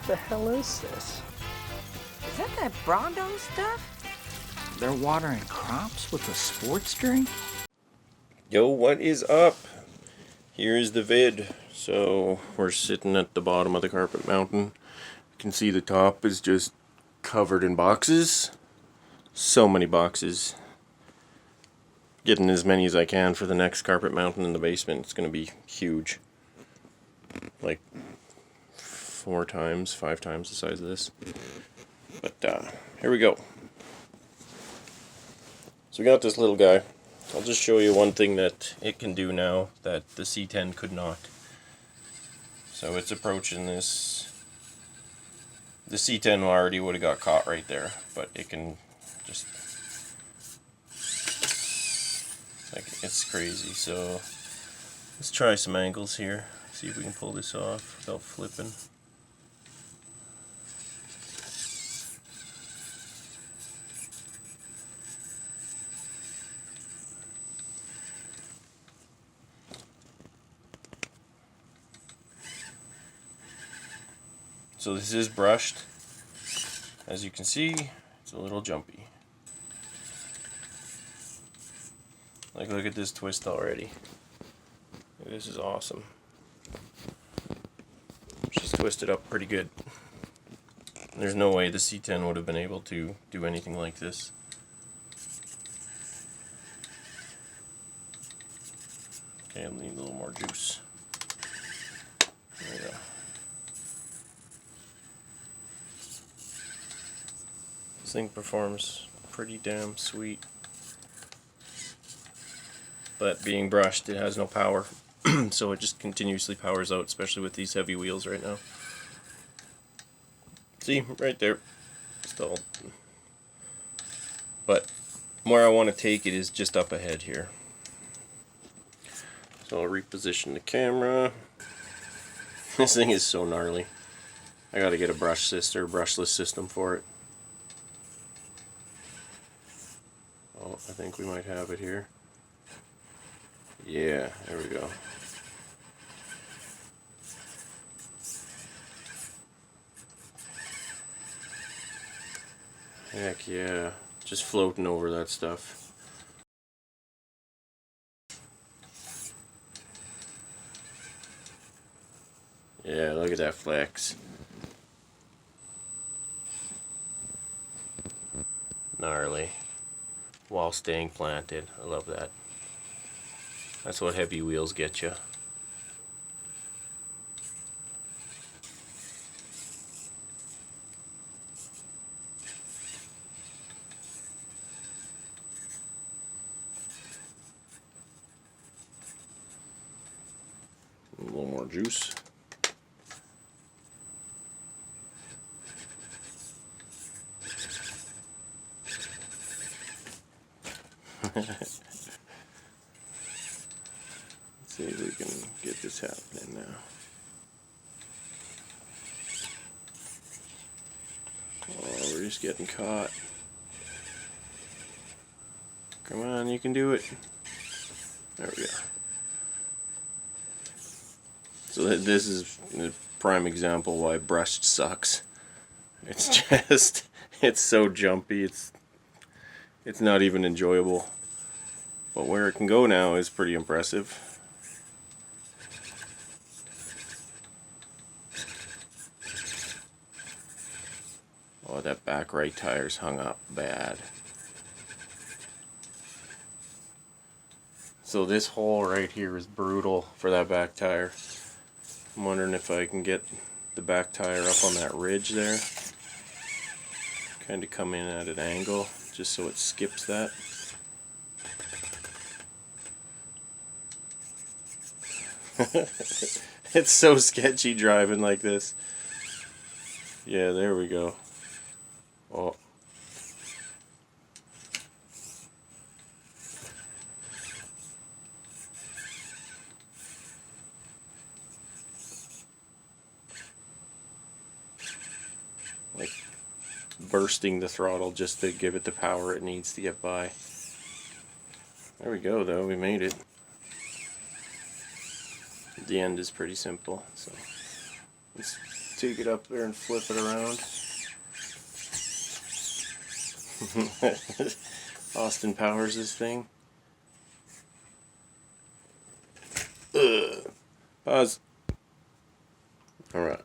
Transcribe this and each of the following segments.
the hell is this? Is that Brando stuff? They're watering crops with a sports drink? Yo, what is up? Here is the vid. So we're sitting at the bottom of the carpet mountain. You can see the top is just covered in boxes. So many boxes. Getting as many as I can for the next carpet mountain in the basement. It's going to be huge. Like 4 times, 5 times the size of this. But here we go. So we got this little guy. I'll just show you one thing that it can do now that the C10 could not. So it's approaching this. The C10 already would have got caught right there, but it can just, like, it's crazy. So let's try some angles here. See if we can pull this off without flipping. So this is brushed. As you can see, it's a little jumpy. Like, look at this twist already. This is awesome. She's twisted up pretty good. There's no way the C10 would have been able to do anything like this. Okay, I need a little more juice. There we go. This thing performs pretty damn sweet. But being brushed, it has no power. So it just continuously powers out, especially with these heavy wheels right now. See, right there, stalled. But where I want to take it is just up ahead here. So I'll reposition the camera. This thing is so gnarly. I gotta get a brushless system for it. Oh, I think we might have it here. Yeah, there we go. Heck yeah, just floating over that stuff. Yeah, look at that flex. Gnarly. While staying planted. I love that. That's what heavy wheels get you. A little more juice. Let's see if we can get this happening now. Oh, we're just getting caught. Come on, you can do it. There we go. So this is a prime example why brushed sucks. It's just, it's so jumpy, it's not even enjoyable. But where it can go now is pretty impressive. Oh, that back right tire's hung up bad. So this hole right here is brutal for that back tire. I'm wondering if I can get the back tire up on that ridge there. Kind of come in at an angle just so it skips that. It's so sketchy driving like this. Yeah, there we go. Oh. Like bursting the throttle just to give it the power it needs to get by. There we go though, we made it. The end is pretty simple, so let's take it up there and flip it around. Austin powers this thing. Ugh. Pause. Alright.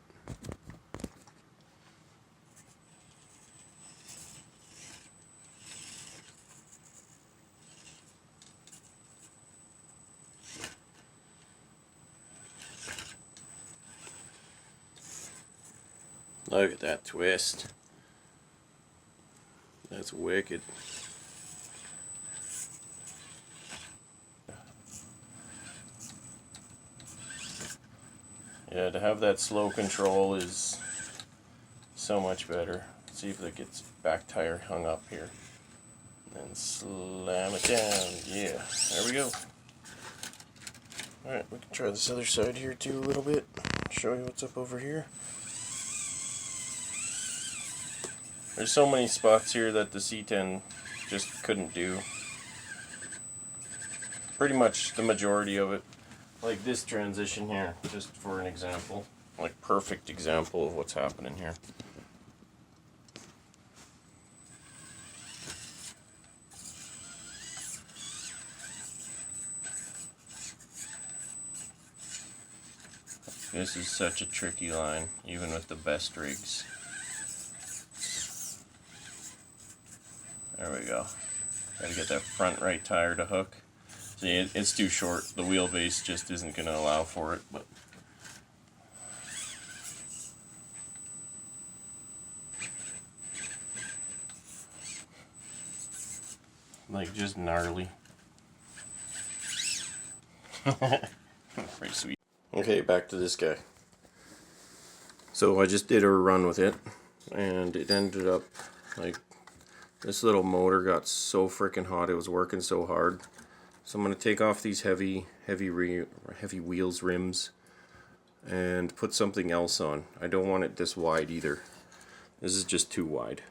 Look at that twist. That's wicked. Yeah, to have that slow control is so much better. Let's see if it gets back tire hung up here. And slam it down. Yeah, there we go. Alright, we can try this other side here too a little bit. Show you what's up over here. There's so many spots here that the C10 just couldn't do. Pretty much the majority of it. Like this transition here, just for an example. Like perfect example of what's happening here. This is such a tricky line, even with the best rigs. There we go. Gotta get that front right tire to hook. See, it's too short. The wheelbase just isn't going to allow for it. But like, just gnarly. Pretty sweet. Okay, back to this guy. So I just did a run with it, and it ended up like this little motor got so freaking hot. It was working so hard. So I'm going to take off these heavy wheels rims and put something else on. I don't want it this wide either. This is just too wide.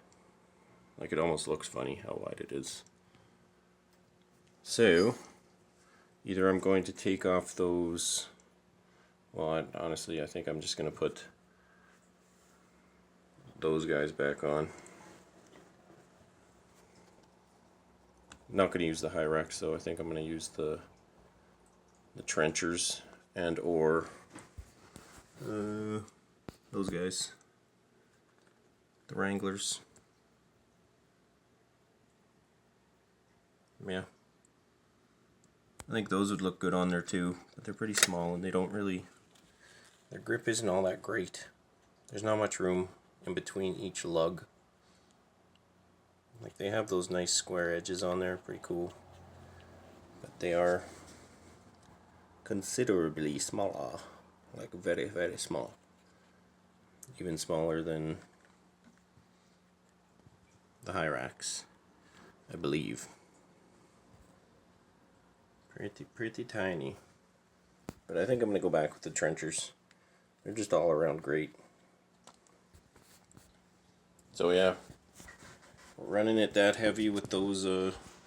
Like, it almost looks funny how wide it is. So either I'm going to take off those, well, honestly I think I'm just going to put those guys back on. I'm not going to use the Hyrax, so I think I'm going to use the trenchers and or those guys, the Wranglers. Yeah, I think those would look good on there too, but they're pretty small and they don't really, their grip isn't all that great. There's not much room in between each lug. Like, they have those nice square edges on there, pretty cool, but they are considerably smaller, like very, very small, even smaller than the Hyrax, I believe. Pretty tiny, but I think I'm gonna go back with the trenchers. They're just all around great. So yeah, running it that heavy with those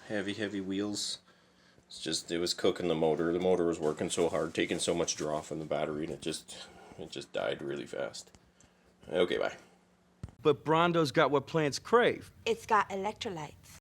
heavy wheels, it was cooking the motor. The motor was working so hard, taking so much draw from the battery, and it just died really fast. Okay, bye. But Brondo's got what plants crave. It's got electrolytes.